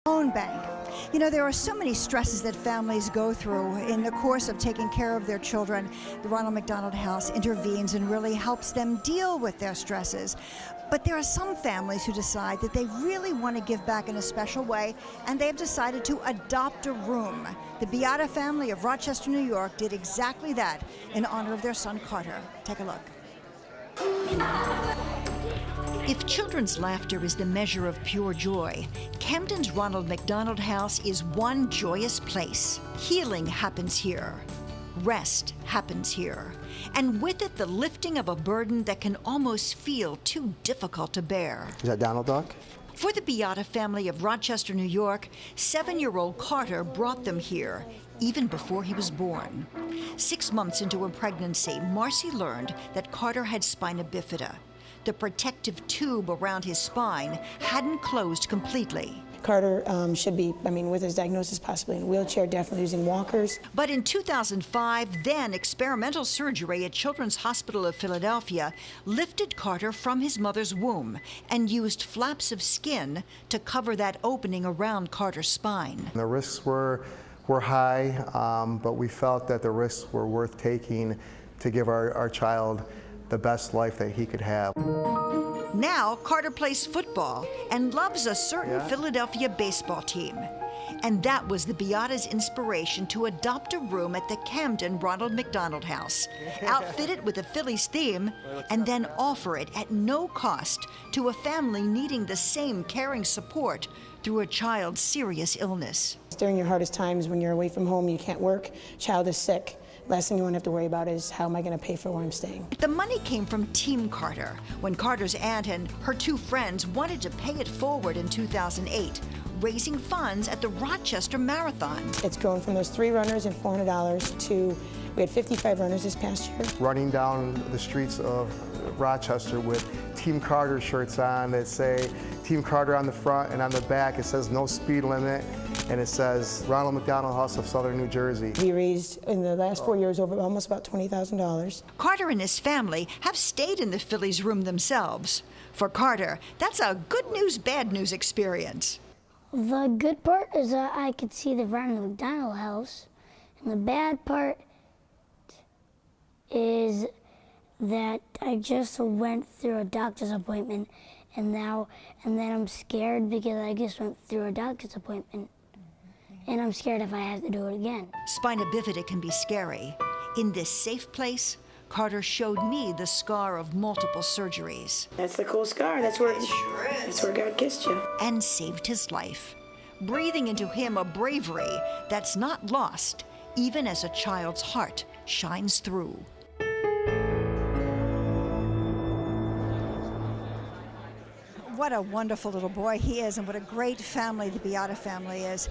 Loan bank. You know, there are so many stresses that families go through in the course of taking care of their children. The Ronald McDonald House intervenes and really helps them deal with their stresses. But there are some families who decide that they really want to give back in a special way, and they've decided to adopt a room. The Beata family of Rochester, New York did exactly that in honor of their son Carter. Take a look. If children's laughter is the measure of pure joy, Camden's Ronald McDonald House is one joyous place. Healing happens here. Rest happens here. And with it, the lifting of a burden that can almost feel too difficult to bear. Is that Donald Duck? For the Beata family of Rochester, New York, 7-year-old Carter brought them here, even before he was born. 6 months into her pregnancy, Marcy learned that Carter had spina bifida. The protective tube around his spine hadn't closed completely. Carter should be, with his diagnosis, possibly in a wheelchair, definitely using walkers. But in 2005, then experimental surgery at Children's Hospital of Philadelphia lifted Carter from his mother's womb and used flaps of skin to cover that opening around Carter's spine. The risks were high, but we felt that the risks were worth taking to give our child the best life that he could have. Now, Carter plays football and loves a certain Philadelphia baseball team. And that was the Beata's inspiration to adopt a room at the Camden Ronald McDonald House, outfit it with a Phillies theme, and then offer it at no cost to a family needing the same caring support through a child's serious illness. During your hardest times when you're away from home, you can't work, child is sick. Last thing you want to have to worry about is how am I going to pay for where I'm staying. The money came from Team Carter, when Carter's aunt and her 2 friends wanted to pay it forward in 2008, raising funds at the Rochester Marathon. It's grown from those 3 runners and $400 to, we had 55 runners this past year. Running down the streets of Rochester with Team Carter shirts on that say Team Carter on the front, and on the back it says no speed limit, and it says Ronald McDonald House of Southern New Jersey. We raised in the last 4 years over almost about $20,000. Carter and his family have stayed in the Phillies room themselves. For Carter, that's a good news, bad news experience. The good part is that I could see the Ronald McDonald House, and the bad part is that I just went through a doctor's appointment, and then I'm scared because I just went through a doctor's appointment, and I'm scared if I have to do it again. Spina bifida can be scary. In this safe place, Carter showed me the scar of multiple surgeries. That's the cool scar. That's where God kissed you. And saved his life, breathing into him a bravery that's not lost, even as a child's heart shines through. What a wonderful little boy he is, and what a great family the Beata family is.